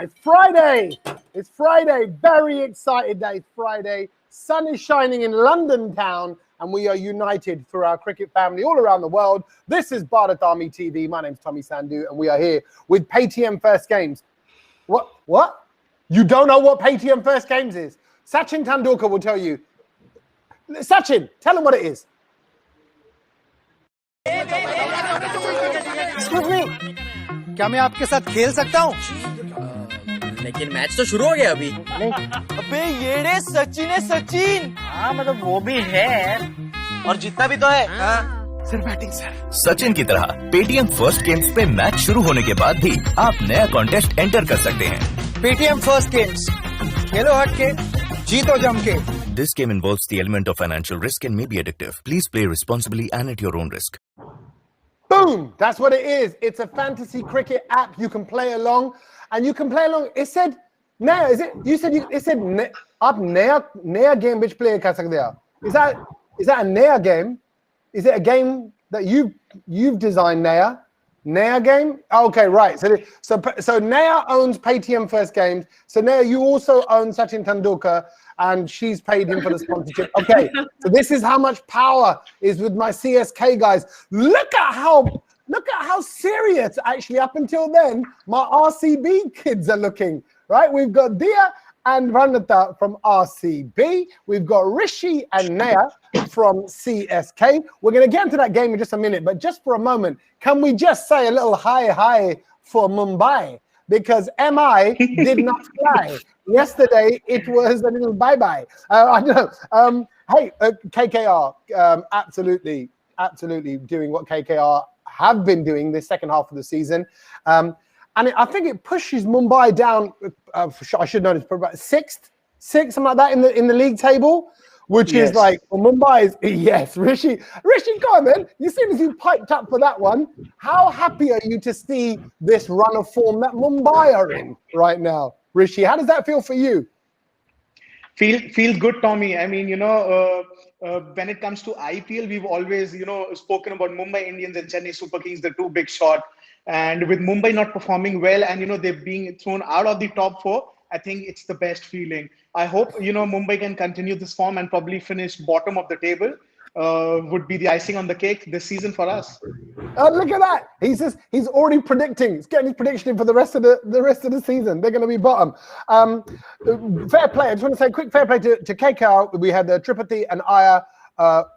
It's Friday. It's Friday. Very excited that it's Friday. Sun is shining in London town, and we are united through our cricket family all around the world. This is Bharat Army TV. My name's Tommy Sandhu, and we are here with Paytm First Games. What? You don't know what Paytm First Games is? Sachin Tendulkar will tell you. Sachin, tell him what it is. Excuse me, क्या मैं आपके साथ खेल सकता हूँ? लेकिन match तो शुरू हो गया अभी। अबे येड़े सचिन है सचिन। हाँ मतलब वो भी है और जीतना भी तो है। सिर्फ बैटिंग सर। सचिन की तरह पेटीएम फर्स्ट गेम्स पे मैच शुरू होने के बाद भी आप नया कॉन्टेस्ट एंटर कर सकते हैं। पेटीएम फर्स्ट गेम्स, खेलो हट के, जीतो जम के। This game involves the element of financial risk and may be addictive. Please play responsibly and at your own risk. Boom! That's what it is. It's a fantasy cricket app. You can play along, and you can play along. It said Naya. Is it? You said you. It said up Naya game. Which player kar sakte ho? Is that a Naya game? Is it a game that you've designed, Naya? Naya game? Okay, right. So Naya owns Paytm First Games. So Naya, you also own Sachin Tendulkar, and she's paid him for the sponsorship. Okay, so this is how much power is with my CSK guys. Look at how serious, actually, up until then, my RCB kids are looking, right? We've got Dia and Ranata from RCB. We've got Rishi and Naya from CSK. We're going to get into that game in just a minute, but just for a moment, can we just say a little hi for Mumbai? Because MI did not fly. Yesterday, it was a little bye-bye. I don't know. Hey, KKR, absolutely doing what KKR have been doing this second half of the season. And I think it pushes Mumbai down, I should know this, about sixth, something like that in the league table, which is like, well, Mumbai is, yes, Rishi, go on, man. You seem as you piped up for that one. How happy are you to see this run of form that Mumbai are in right now? Rishi, how does that feel for you? Feels good, Tommy. I mean, when it comes to IPL, we've always, spoken about Mumbai Indians and Chennai Super Kings, the two big shot. And with Mumbai not performing well and, they're being thrown out of the top four, I think it's the best feeling. I hope, Mumbai can continue this form and probably finish bottom of the table. Would be the icing on the cake this season for us. Look at that! He's already predicting. He's getting his prediction in for the rest of the season. They're going to be bottom. Fair play. I just want to say quick fair play to KKR. We had the Tripathi and Iyer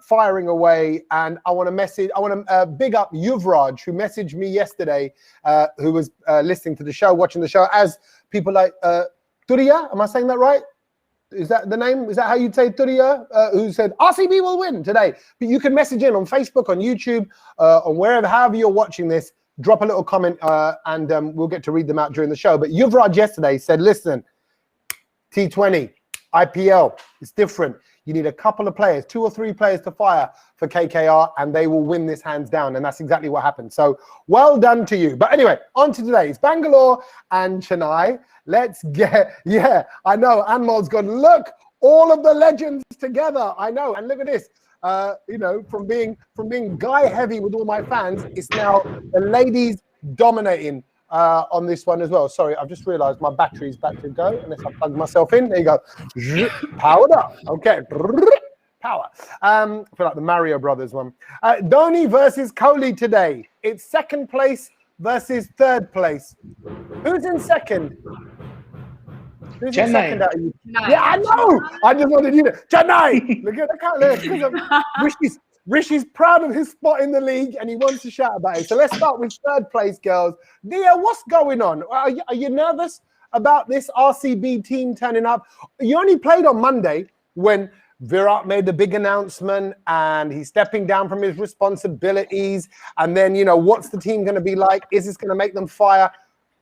firing away, and I want to big up Yuvraj, who messaged me yesterday, who was listening to the show, watching the show, as people like Turiya. Am I saying that right? Is that the name? Is that how you'd say Turiya? Who said RCB will win today? But you can message in on Facebook, on YouTube, on wherever, however you're watching this. Drop a little comment, and we'll get to read them out during the show. But Yuvraj yesterday said, "Listen, T20, IPL, it's different. You need a couple of players, 2 or 3 players to fire for KKR, and they will win this hands down." And that's exactly what happened. So well done to you. But anyway, on to today. It's Bangalore and Chennai. Let's get, I know, Anmol's gone, look, all of the legends together. I know, and look at this. From being guy heavy with all my fans, it's now the ladies dominating on this one as well. Sorry, I've just realized my battery's back to go unless I plug myself in. There you go. Powered up. Okay. Power. I feel like the Mario Brothers one. Dhoni versus Kohli today. It's second place versus third place. Who's in second? Who's Chennai. in second out of you? Yeah, I know. I just wanted you to. Chennai. Look at that. Rishi's proud of his spot in the league and he wants to shout about it. So let's start with third place, girls. Dia, what's going on? Are you nervous about this RCB team turning up? You only played on Monday when Virat made the big announcement and he's stepping down from his responsibilities. And then, what's the team going to be like? Is this going to make them fire?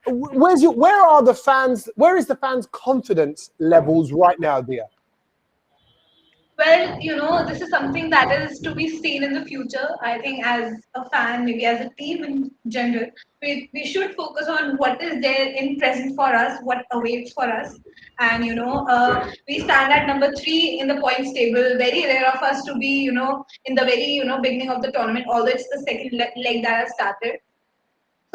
Where is the fans' confidence levels right now, Dia? Well, this is something that is to be seen in the future. I think as a fan, maybe as a team in general, we should focus on what is there in present for us, what awaits for us. And, we stand at number 3 in the points table. Very rare of us to be, in the very, beginning of the tournament, although it's the second leg that has started.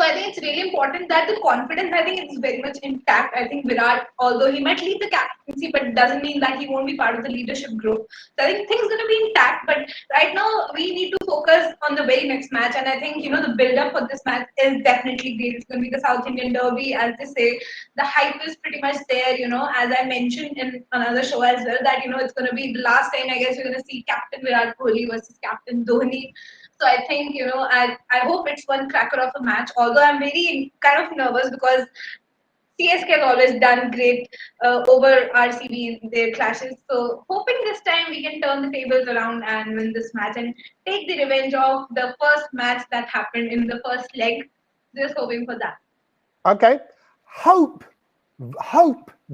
So I think it's really important that the confidence, I think it's very much intact. I think Virat, although he might lead the captaincy, but it doesn't mean that he won't be part of the leadership group. So I think things going to be intact. But right now we need to focus on the very next match. And I think, the build up for this match is definitely great. It's going to be the South Indian Derby, as they say. The hype is pretty much there, as I mentioned in another show as well, that, it's going to be the last time, I guess, you're going to see Captain Virat Kohli versus Captain Dhoni. So I think, I hope it's one cracker of a match. Although I'm very kind of nervous because CSK has always done great over RCB in their clashes. So hoping this time we can turn the tables around and win this match and take the revenge of the first match that happened in the first leg. Just hoping for that. Okay. Hope,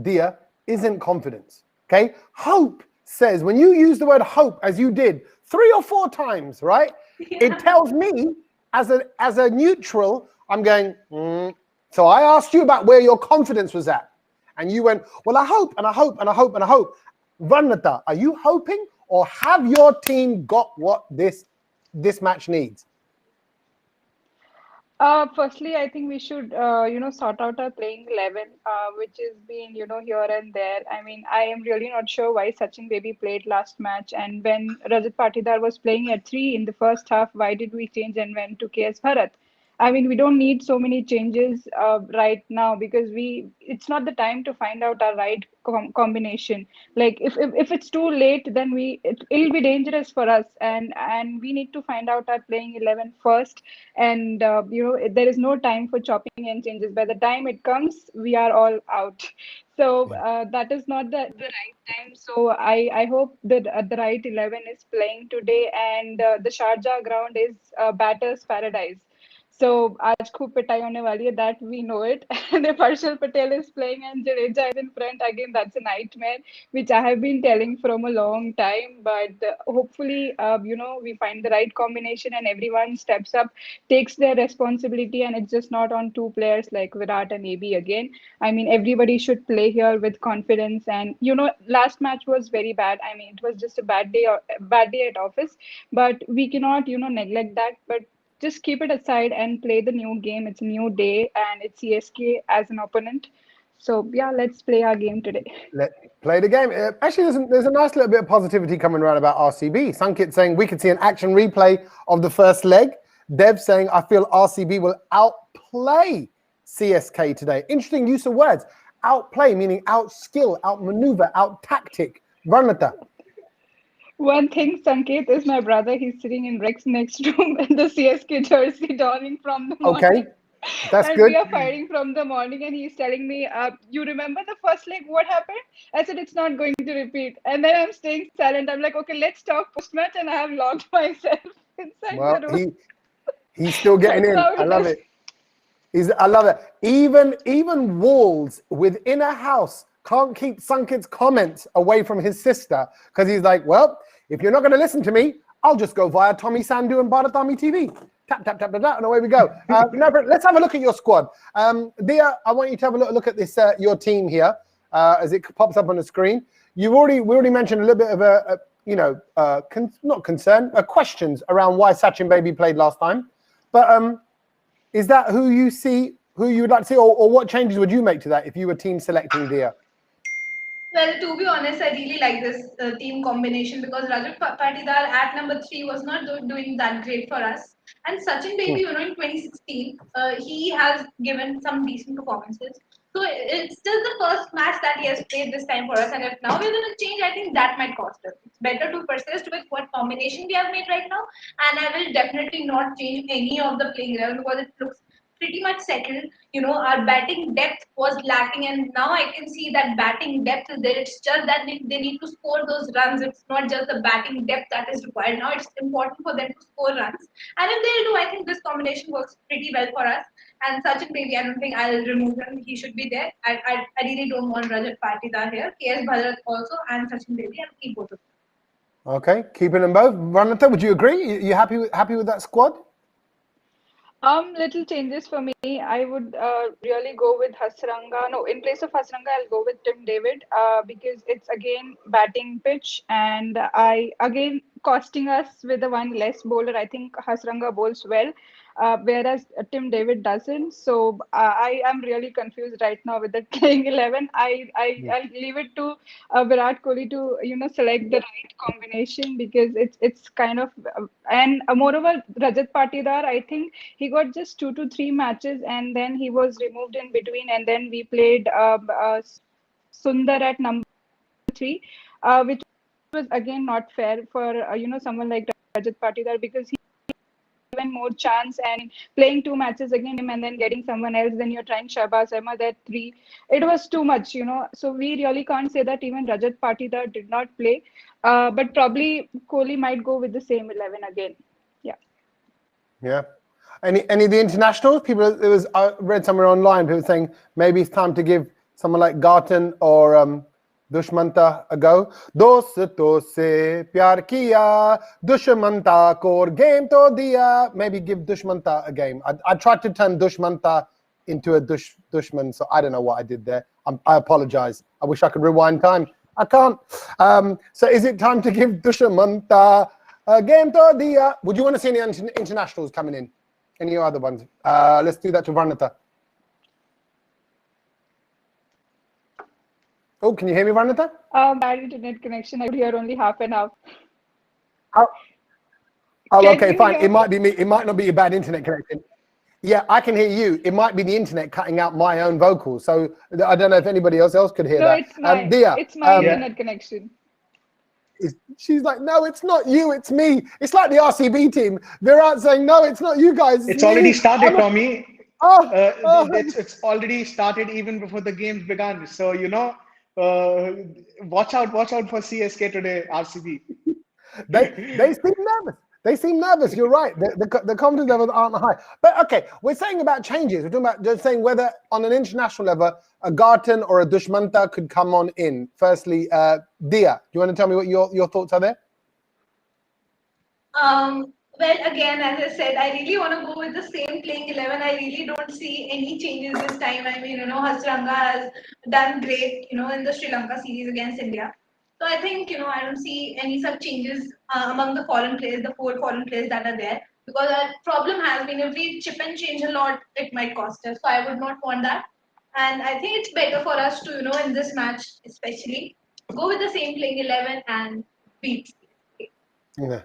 dear, isn't confidence. Okay. Hope says, when you use the word hope as you did 3 or 4 times, right? Yeah. It tells me as a neutral, I'm going, So I asked you about where your confidence was at. And you went, well, I hope, and I hope, and I hope, and I hope. Varnata, are you hoping, or have your team got what this match needs? Firstly, I think we should, sort out our playing 11, which is being, here and there. I mean, I am really not sure why Sachin Baby played last match. And when Rajat Patidar was playing at 3 in the first half, why did we change and went to KS Bharat? I mean, we don't need so many changes right now because it's not the time to find out our right combination. Like if it's too late, then it'll be dangerous for us, and we need to find out our playing 11 first. And there is no time for chopping and changes. By the time it comes, we are all out. So that is not the right time. So I hope that the right 11 is playing today, and the Sharjah ground is batter's paradise. So आज खूब पिटाई होने वाली है, that we know it. And if Harshal Patel is playing and Jadeja is in front again, that's a nightmare, which I have been telling from a long time. But hopefully, we find the right combination and everyone steps up, takes their responsibility, and it's just not on 2 players like Virat and AB again. I mean, everybody should play here with confidence. And last match was very bad. I mean, it was just a bad day at office, but we cannot neglect that. But just keep it aside and play the new game. It's a new day and it's CSK as an opponent. So yeah, let's play our game today. Let's play the game. Actually, there's a nice little bit of positivity coming around about RCB. Sankit saying we could see an action replay of the first leg. Dev saying I feel RCB will outplay CSK today. Interesting use of words. Outplay meaning out-skill, out-maneuver, out-tactic. Varnata. One thing, Sanket, is my brother. He's sitting in Rex next room in the CSK jersey, donning from the morning. Okay, that's and good. We are fighting from the morning, and he's telling me, you remember the first leg? What happened? I said, it's not going to repeat. And then I'm staying silent. I'm like, okay, let's talk post-match, and I have locked myself inside the room. He's still getting in. I love it. I love it. Even walls within a house can't keep Sankit's comments away from his sister, because he's like, well, if you're not going to listen to me, I'll just go via Tommy Sandhu and Bharat TV. Tap, tap, tap, tap, tap, and away we go. Let's have a look at your squad. Dia, I want you to have a look at this, your team here, as it pops up on the screen. We already mentioned a little bit of not concern, questions around why Sachin Baby played last time. But is that who you would like to see, or what changes would you make to that if you were team selecting, Dia? Well, to be honest, I really like this team combination because Rajat Patidar at number 3 was not doing that great for us. And Sachin Baby, in 2016, he has given some decent performances. So it's still the first match that he has played this time for us. And if now we're going to change, I think that might cost us. It's better to persist with what combination we have made right now. And I will definitely not change any of the playing 11 because it looks pretty much settled. Our batting depth was lacking, and now I can see that batting depth is there. It's just that they need to score those runs. It's not just the batting depth that is required. Now it's important for them to score runs. And if they do, I think this combination works pretty well for us. And Sachin Baby, I don't think I'll remove him. He should be there. I really don't want Rajat Patidar here. KS Bharat also and Sachin Baby. I'll keep both of them. Okay, keeping them both. Ranata, would you agree? You happy with that squad? Little changes for me. I would really go with Hasranga. No, in place of Hasranga, I'll go with Tim David because it's again batting pitch, and costing us with the one less bowler. I think Hasranga bowls well. whereas Tim David doesn't. So I am really confused right now with the playing 11. I'll leave it to Virat Kohli to select the right combination, because it's kind of and moreover Rajat Patidar, I think he got just 2 to 3 matches and then he was removed in between, and then we played Sundar at number 3, which was again not fair for someone like Rajat Patidar, because he given more chance, and playing 2 matches against him and then getting someone else, then you're trying Shahbaz Ahmed at 3. It was too much. So we really can't say that even Rajat Patidar did not play, but probably Kohli might go with the same 11 again. Yeah. Any of the internationals? I read somewhere online, people saying maybe it's time to give someone like Garton or Dushmanta a go. Doston se pyar kiya, Dushmanta ko game to diya. Maybe give Dushmanta a game. I tried to turn Dushmanta into a Dushman, so I don't know what I did there. I apologize. I wish I could rewind time. I can't. So is it time to give Dushmanta a game to diya? Would you want to see any internationals coming in? Any other ones? Let's do that to Varnata. Oh, can you hear me, Varnata? Bad internet connection. I could hear only half and half. Oh, Can okay, you fine. hear It might be me. It might not be a bad internet connection. Yeah, I can hear you. It might be the internet cutting out my own vocals. So I don't know if anybody else could hear that. It's my internet connection. She's like, no, it's not you, it's me. It's like the RCB team. Virat saying, no, it's not you guys. It's already started, Tommy. Oh. It's already started even before the games began. So watch out for CSK today, RCB. They seem nervous. They seem nervous. You're right. The confidence levels aren't high. But okay, we're saying about changes. We're talking about just saying whether on an international level a Garton or a Dushmanta could come on in. Firstly, Dia, do you want to tell me what your thoughts are there? Well, again, as I said, I really want to go with the same playing 11. I really don't see any changes this time. I mean, Hasranga has done great, in the Sri Lanka series against India. So I think, I don't see any such changes among the foreign players, the 4 foreign players that are there. Because our problem has been if we chip and change a lot, it might cost us. So I would not want that. And I think it's better for us to, in this match especially, go with the same playing 11 and beat. Yeah.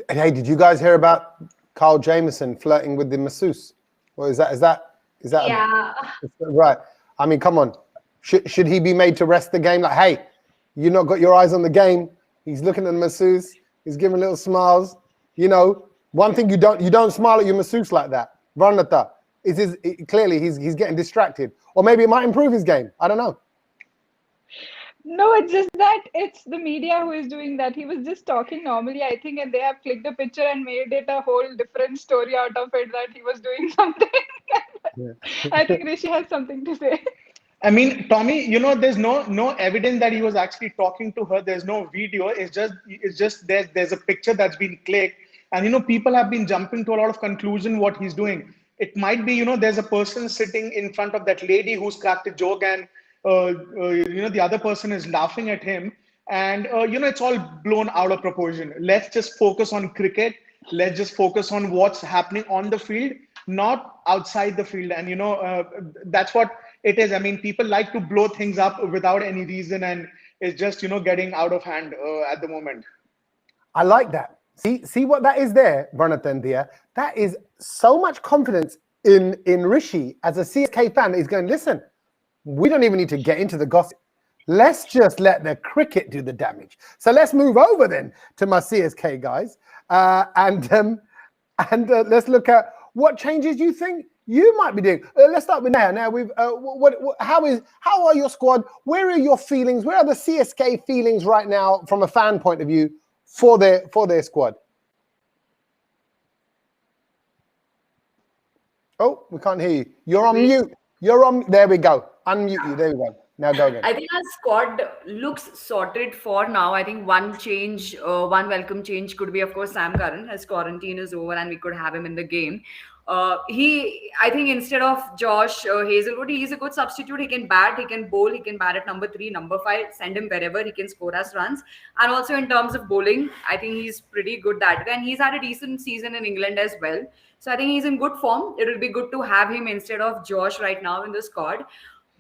Hey, did you guys hear about Carl Jameson flirting with the masseuse? Or is that Yeah. right? I mean, come on. Should he be made to rest the game? Like, hey, you not got your eyes on the game. He's looking at the masseuse. He's giving little smiles. One thing you don't smile at your masseuse like that. Varnata, clearly he's getting distracted, or maybe it might improve his game. I don't know. No, it's just that it's the media who is doing that. He was just talking normally, I think, and they have clicked the picture and made it a whole different story out of it, that he was doing something. I think Rishi has something to say. I mean, Tommy, there's no evidence that he was actually talking to her. There's no video. It's just there's a picture that's been clicked, and people have been jumping to a lot of conclusion what he's doing. It might be, there's a person sitting in front of that lady who's cracked a joke, and the other person is laughing at him, and it's all blown out of proportion. Let's just focus on cricket. Let's just focus on what's happening on the field, not outside the field. And that's what it is. I mean, people like to blow things up without any reason, and it's just getting out of hand at the moment. I like that. See what that is there, Varnathan. That is so much confidence in Rishi as a CSK fan that he's going, listen, we don't even need to get into the gossip. Let's just let the cricket do the damage. So let's move over then to my CSK guys, and let's look at what changes you think you might be doing. Let's start with Naya. Now, how are your squad? Where are your feelings? Where are the CSK feelings right now from a fan point of view for their squad? Oh, we can't hear you. You're on mute. There we go. Unmute you. There we go. Now go again. I think our squad looks sorted for now. I think one welcome change could be, of course, Sam Curran. His quarantine is over and we could have him in the game. I think instead of Josh Hazelwood, he's a good substitute. He can bat, he can bowl, he can bat at number 3, number 5, send him wherever, he can score us runs. And also in terms of bowling, I think he's pretty good that way. And he's had a decent season in England as well. So I think he's in good form. It will be good to have him instead of Josh right now in the squad.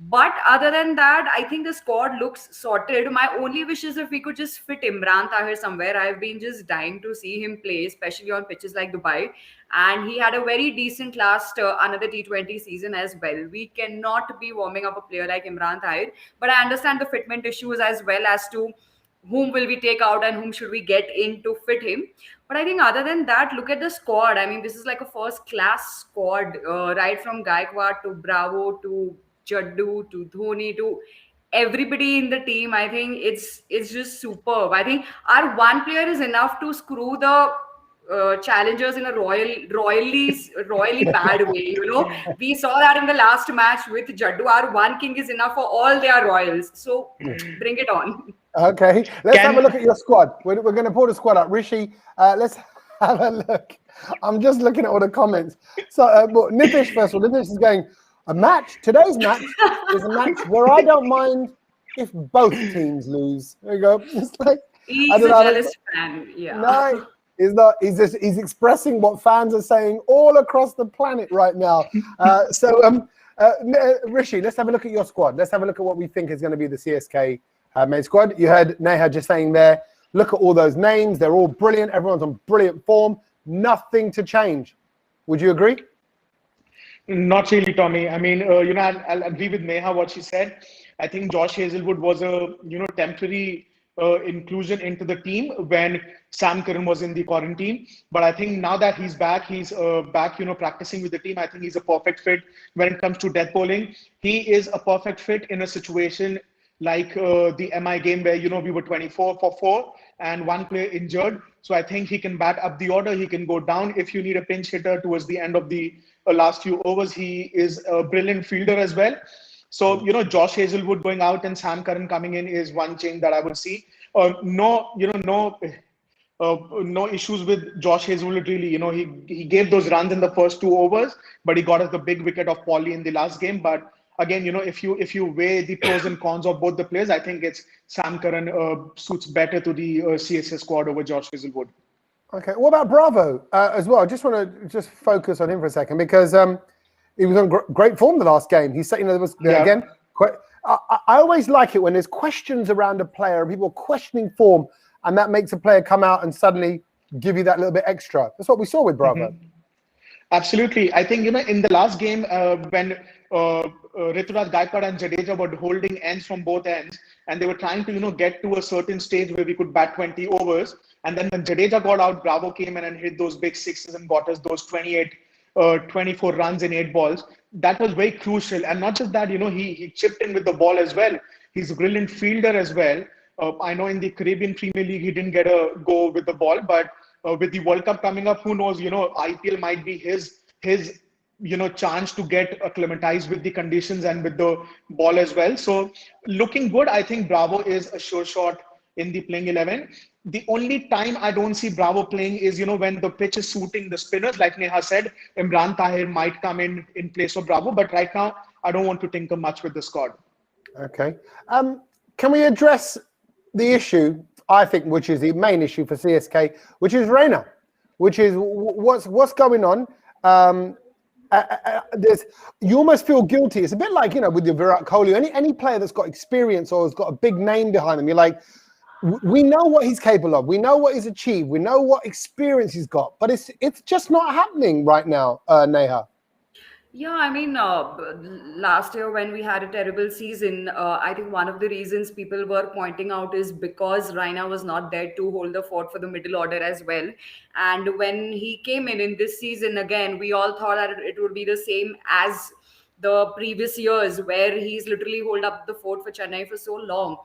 But other than that, I think the squad looks sorted. My only wish is if we could just fit Imran Tahir somewhere. I've been just dying to see him play, especially on pitches like Dubai. And he had a very decent last another T20 season as well. We cannot be warming up a player like Imran Tahir. But I understand the fitment issues as well as to whom will we take out and whom should we get in to fit him. But I think other than that, look at the squad. I mean, this is like a first class squad, right from Gaikwad to Bravo to Jaddu to Dhoni to everybody in the team. I think it's just superb. I think our one player is enough to screw the challengers in a royally bad way. You know, we saw that in the last match with Jaddu. Our one king is enough for all their royals. So bring it on. Okay, let's have a look at your squad. We're going to pull the squad up. Rishi, let's have a look. I'm just looking at all the comments. So, Nitish, first of all, Nitish is going, today's match is a match where I don't mind if both teams lose. There you go. It's like, he's a jealous fan. Yeah. No, he's not. He's expressing what fans are saying all across the planet right now. Rishi, let's have a look at your squad. Let's have a look at what we think is going to be the CSK main squad. You heard Neha just saying there, look at all those names. They're all brilliant. Everyone's on brilliant form. Nothing to change. Would you agree? Not really, Tommy. I mean, I'll agree with Neha what she said. I think Josh Hazelwood was a, temporary inclusion into the team when Sam Curran was in the quarantine. But I think now that he's back, practicing with the team. I think he's a perfect fit when it comes to death bowling. He is a perfect fit in a situation like the MI game where, we were 24 for 4 and one player injured. So I think he can bat up the order. He can go down if you need a pinch hitter towards the end of the last few overs. He is a brilliant fielder as well. So, Josh Hazelwood going out and Sam Curran coming in is one change that I would see. No issues with Josh Hazelwood really. He gave those runs in the first 2 overs, but he got us the big wicket of Paulie in the last game. But again, if you weigh the pros and cons of both the players, I think it's Sam Curran suits better to the CSS squad over Josh Hazelwood. Okay, what about Bravo as well? I just want to focus on him for a second because he was on great form the last game. He said, again. I always like it when there's questions around a player, people questioning form, and that makes a player come out and suddenly give you that little bit extra. That's what we saw with Bravo. Mm-hmm. Absolutely. I think, in the last game when Rituraj Gaikwad and Jadeja were holding ends from both ends, and they were trying to, get to a certain stage where we could bat 20 overs. And then when Jadeja got out, Bravo came in and hit those big sixes and got us those 24 runs in 8 balls. That was very crucial. And not just that, he chipped in with the ball as well. He's a brilliant fielder as well. I know in the Caribbean Premier League, he didn't get a go with the ball, but with the World Cup coming up, who knows, IPL might be his chance to get acclimatized with the conditions and with the ball as well. So looking good. I think Bravo is a sure shot in the playing 11. The only time I don't see Bravo playing is, when the pitch is suiting the spinners. Like Neha said, Imran Tahir might come in place of Bravo. But right now, I don't want to tinker much with the squad. Okay. Can we address the issue, I think, which is the main issue for CSK, which is Reina, which is what's going on? You almost feel guilty. It's a bit like, with your Virat Kohli, any player that's got experience or has got a big name behind them, you're like, we know what he's capable of. We know what he's achieved. We know what experience he's got. But it's just not happening right now, Neha. Yeah, I mean, last year when we had a terrible season, I think one of the reasons people were pointing out is because Raina was not there to hold the fort for the middle order as well. And when he came in this season, again, we all thought that it would be the same as the previous years where he's literally hold up the fort for Chennai for so long.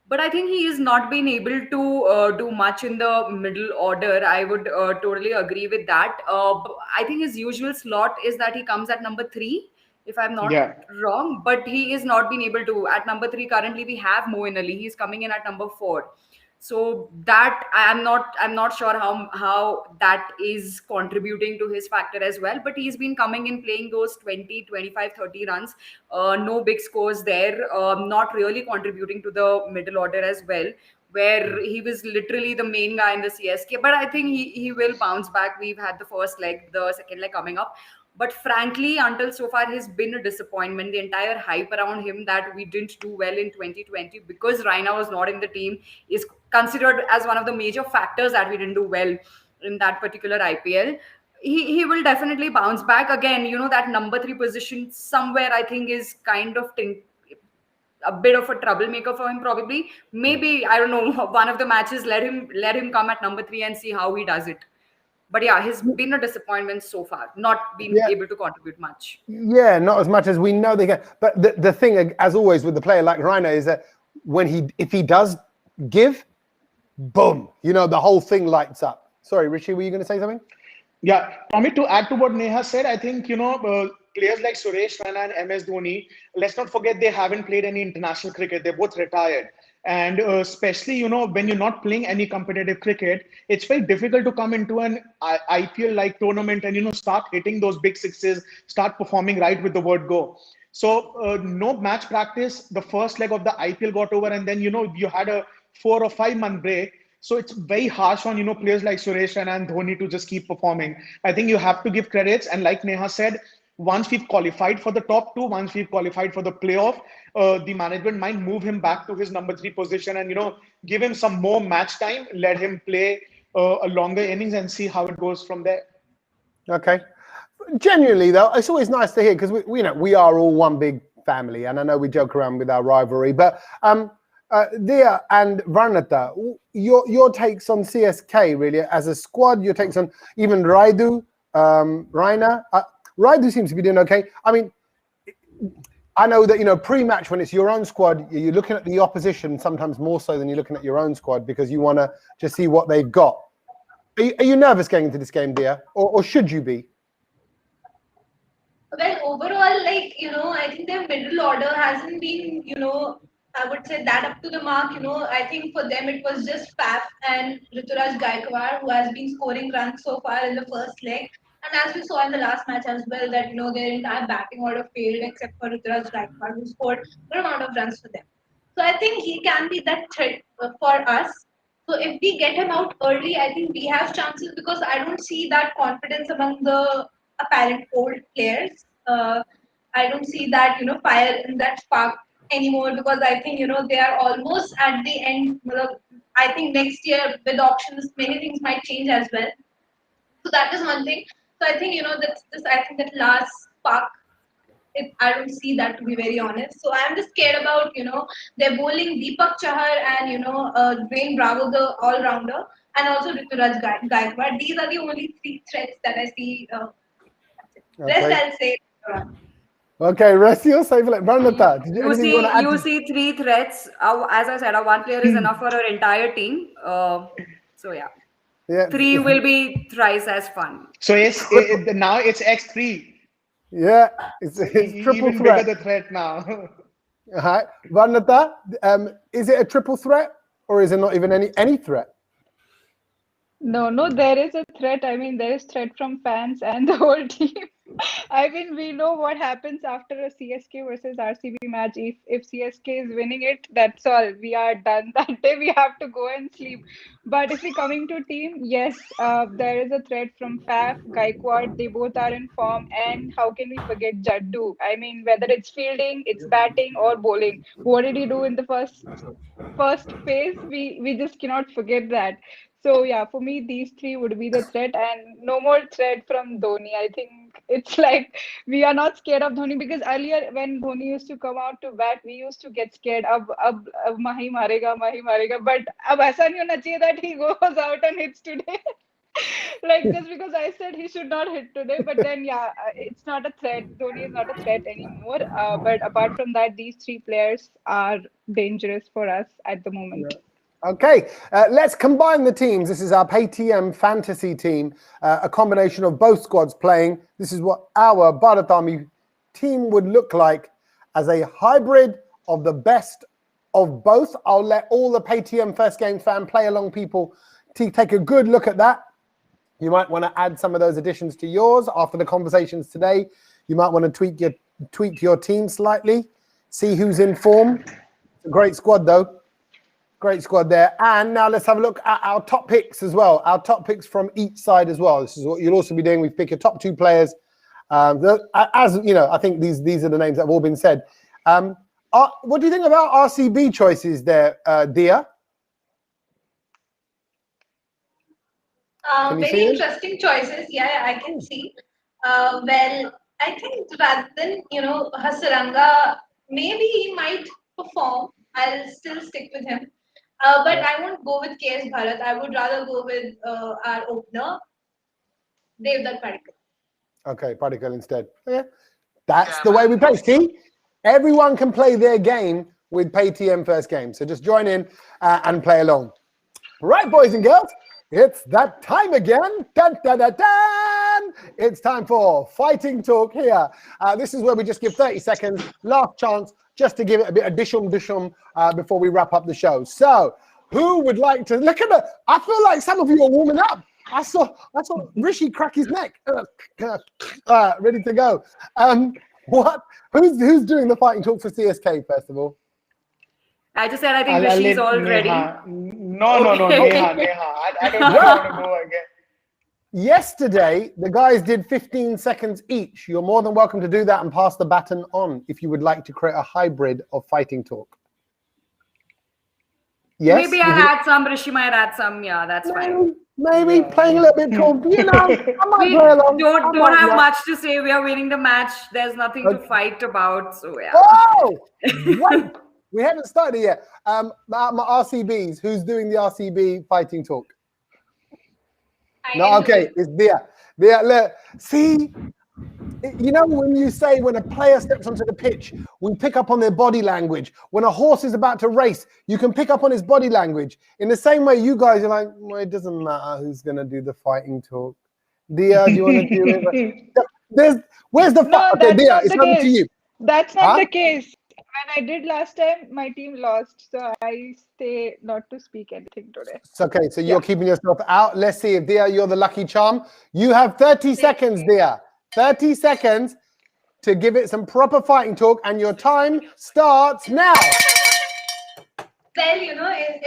But I think he has not been able to do much in the middle order. I would totally agree with that. I think his usual slot is that he comes at number 3, if I'm not wrong. But he is not been able to. At number 3, currently we have Moeen Ali. He's coming in at number 4. So that I'm not sure how that is contributing to his factor as well. But he's been coming in playing those 20, 25, 30 runs. No big scores there. Not really contributing to the middle order as well. where he was literally the main guy in the CSK. But I think he will bounce back. We've had the first leg, the second leg coming up. But frankly, until so far, he's been a disappointment. The entire hype around him that we didn't do well in 2020 because Raina was not in the team is considered as one of the major factors that we didn't do well in that particular IPL. He will definitely bounce back again. That number 3 position somewhere I think is kind of a bit of a troublemaker for him probably. Maybe, I don't know, one of the matches let him come at number 3 and see how he does it. But yeah, he's been a disappointment so far, not been able to contribute much. Yeah, not as much as we know they can. But the thing, as always, with the player like Raina is that if he does give, boom, the whole thing lights up. Sorry, Rishi, were you going to say something? Yeah, Tommy, to add to what Neha said, I think, players like Suresh Raina and MS Dhoni, let's not forget they haven't played any international cricket. They're both retired. And especially, when you're not playing any competitive cricket, it's very difficult to come into an IPL-like tournament and, start hitting those big sixes, start performing right with the word go. So no match practice. The first leg of the IPL got over and then, you had a 4 or 5 month break. So it's very harsh on, players like Suresh Raina and Dhoni to just keep performing. I think you have to give credits. And like Neha said, once we've qualified for the top 2, once we've qualified for the playoff, the management might move him back to his number 3 position and, give him some more match time, let him play a longer innings and see how it goes from there. Okay. Genuinely, though, it's always nice to hear because we are all one big family, and I know we joke around with our rivalry. But Dia and Varnata, your takes on CSK really as a squad, your takes on even Raidu, Raina. Raidu seems to be doing okay. I mean, I know that, pre-match when it's your own squad, you're looking at the opposition sometimes more so than you're looking at your own squad because you want to just see what they've got. Are you nervous going into this game, Dia, or should you be? Well, overall, I think their middle order hasn't been, I would say that up to the mark. I think for them it was just Faf and Rituraj Gaikwad who has been scoring runs so far in the first leg. And as we saw in the last match as well, that their entire batting order failed except for Rituraj Gaikwad, who scored a good amount of runs for them. So I think he can be that threat for us. So if we get him out early, I think we have chances because I don't see that confidence among the apparent old players. I don't see that fire in that spark anymore because I think they are almost at the end. I think next year with options, many things might change as well. So that is one thing. So I think I think that last spark, I don't see that, to be very honest. So I'm just scared about they're bowling Deepak Chahar and Dwayne Bravo, the all-rounder, and also Rituraj Gaikwad. These are the only 3 threats that I see. Rest I'll say. Okay, rest you'll say like Varnata. You see 3 threats. As I said, 1 player is enough for our entire team. So yeah. 3 will be thrice as fun. So now it's X3. Yeah, it's triple even threat. Bigger the threat now. Varnata, is it a triple threat or is it not even any threat? No, there is a threat. I mean, there is threat from fans and the whole team. I mean, we know what happens after a CSK versus RCB match. If CSK is winning it, that's all. We are done. That day we have to go and sleep. But if we're coming to team, yes, there is a threat from Faf, Gaikwad. They both are in form. And how can we forget Jaddu? I mean, whether it's fielding, it's batting or bowling. What did he do in the first phase? We just cannot forget that. So yeah, for me, these 3 would be the threat, and no more threat from Dhoni. I think it's like we are not scared of Dhoni because earlier when Dhoni used to come out to bat, we used to get scared. Ab mahi marega. But ab aisa nahi hona chahiye that he goes out and hits today. Like just because I said he should not hit today, but then yeah, it's not a threat. Dhoni is not a threat anymore. But apart from that, these 3 players are dangerous for us at the moment. Yeah. Okay, let's combine the teams. This is our Paytm fantasy team, a combination of both squads playing. This is what our Bharat Army team would look like as a hybrid of the best of both. I'll let all the Paytm First Games fan play along people take a good look at that. You might want to add some of those additions to yours after the conversations today. You might want to tweak your team slightly, see who's in form. It's a great squad though. Great squad there. And now let's have a look at our top picks as well. Our top picks from each side as well. This is what you'll also be doing. We pick your top 2 players. As you know, I think these are the names that have all been said. What do you think about RCB choices there, Dia? Very interesting choices. Yeah, I can see. Well, I think rather than, Hasaranga, maybe he might perform. I'll still stick with him. But I won't go with KS Bharat. I would rather go with our opener, Devdutt Padikkal. Okay, Padikkal instead. Yeah. That's the way we play. See, everyone can play their game with Paytm First Games. So just join in and play along. Right, boys and girls, it's that time again. Dun, dun, dun, dun. It's time for Fighting Talk here. This is where we just give 30 seconds, last chance, just to give it a bit of dishum before we wrap up the show. So, who would like to look at it? I feel like some of you are warming up. I saw Rishi crack his neck. Ready to go. Who's doing the Fighting Talk for CSK first of all? I just said I think Rishi's all ready. No, Neha. I don't want to go again. Yesterday, the guys did 15 seconds each. You're more than welcome to do that and pass the baton on if you would like to create a hybrid of Fighting Talk. Yes? Maybe I'll add some, Rishi might add some. Yeah, that's fine. Maybe playing a little bit cool. You know, I might We play along. don't have much to say. We are winning the match. There's nothing to fight about. So, yeah. Oh! Wait! We haven't started yet. My RCBs. Who's doing the RCB Fighting Talk? No, okay, it's there. Look, see, you know when you say when a player steps onto the pitch, we pick up on their body language. When a horse is about to race, you can pick up on his body language. In the same way, you guys are like, well, it doesn't matter who's going to do the Fighting Talk. Dia, do you want to do it? Where's the fight? Okay, Dia, it's over to you. That's not the case. When I did last time, my team lost, so I stay not to speak anything today. It's okay, so you're keeping yourself out. Let's see if Dia, you're the lucky charm. You have 30 seconds, Dia. 30 seconds to give it some proper Fighting Talk, and your time starts now. Well,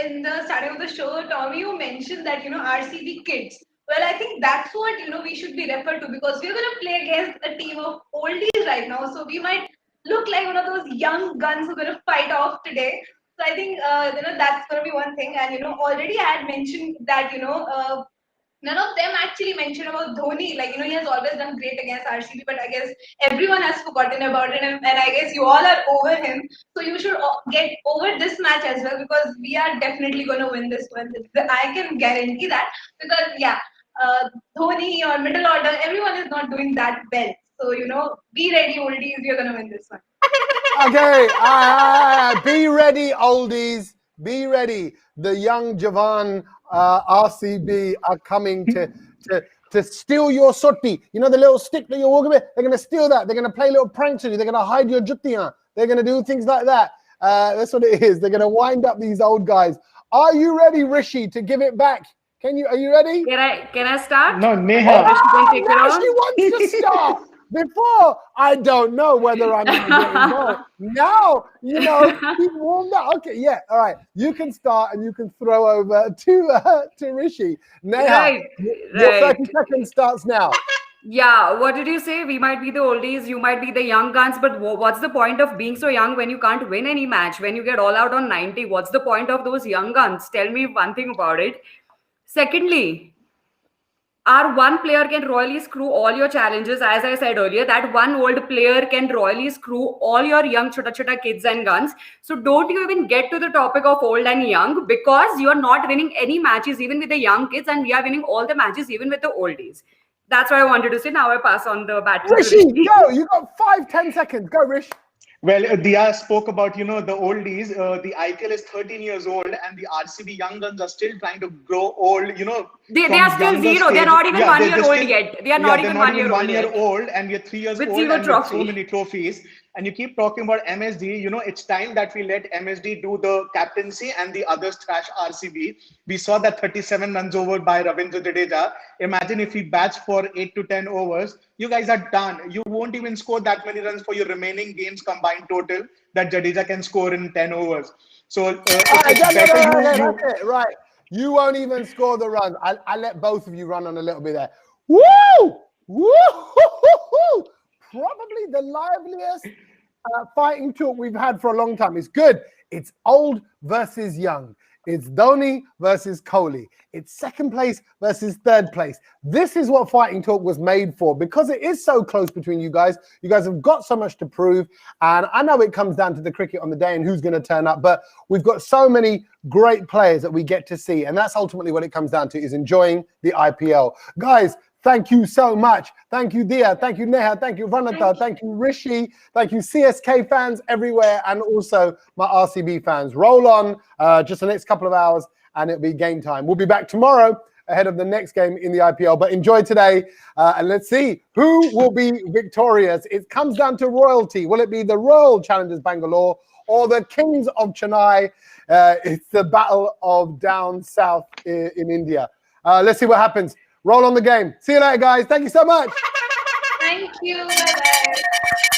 in the starting of the show, Tommy, you mentioned that, RCB kids. Well, I think that's what, we should be referred to, because we're going to play against a team of oldies right now. So we might look like one of those young guns who are going to fight off today. So I think, that's going to be one thing. And, already I had mentioned that, none of them actually mentioned about Dhoni. Like, he has always done great against RCB, but I guess everyone has forgotten about it. And I guess you all are over him. So you should get over this match as well, because we are definitely going to win this one. I can guarantee that, because, Dhoni or middle order, everyone is not doing that well. So, be ready, oldies. You're going to win this one. Okay. Be ready, oldies. Be ready. The young Javan RCB are coming to steal your sotti. You know the little stick that you're walking with? They're going to steal that. They're going to play little pranks on you. They're going to hide your juttiyan. They're going to do things like that. That's what it is. They're going to wind up these old guys. Are you ready, Rishi, to give it back? Are you ready? Can I start? No, Neha. Now she wants to start. Before, I don't know whether I'm going to get involved. Now, keep warmed up. Okay, yeah, all right. You can start and you can throw over to Rishi. Neha, your 30 seconds starts now. Yeah, what did you say? We might be the oldies, you might be the young guns, but what's the point of being so young when you can't win any match? When you get all out on 90, what's the point of those young guns? Tell me one thing about it. Secondly, our one player can royally screw all your challenges. As I said earlier, that one old player can royally screw all your young chota kids and guns. So don't you even get to the topic of old and young, because you're not winning any matches even with the young kids, and we are winning all the matches even with the oldies. That's what I wanted to say. Now I pass on the baton. Rishi, go. You got 5-10 seconds. Go, Rish. Well, Dia spoke about, the oldies. The IPL is 13 years old and the RCB young guns are still trying to grow old, They from are still younger zero. They're stage. not even Yeah, 1 they're year old still- yet. They are yeah, not they're even not 1 year even old 1 year yet. old, and we're 3 years With old, zero and with so trophy. many trophies. And you keep talking about MSD. You know, it's time that we let MSD do the captaincy and the others thrash RCB. We saw that 37 runs over by Ravindra Jadeja. Imagine if he bats for 8 to 10 overs. You guys are done. You won't even score that many runs for your remaining games combined total that Jadeja can score in 10 overs. So it's better you. That's it, right. You won't even score the runs. I let both of you run on a little bit there. Woo! Woo! Probably the liveliest fighting talk we've had for a long time. It's good. It's old versus young. It's Dhoni versus Kohli. It's second place versus third place. This is what fighting talk was made for, because it is so close between you guys. You guys have got so much to prove. And I know it comes down to the cricket on the day and who's going to turn up, but we've got so many great players that we get to see. And that's ultimately what it comes down to, is enjoying the IPL. Guys, thank you so much. Thank you, Dia. Thank you, Neha. Thank you, Vanata. Thank you, Rishi. Thank you, CSK fans everywhere, and also my RCB fans. Roll on just the next couple of hours, and it'll be game time. We'll be back tomorrow ahead of the next game in the IPL. But enjoy today, and let's see who will be victorious. It comes down to royalty. Will it be the Royal Challengers Bangalore or the Kings of Chennai? It's the battle of down south in India. Let's see what happens. Roll on the game. See you later, guys. Thank you so much. Thank you. Bye-bye.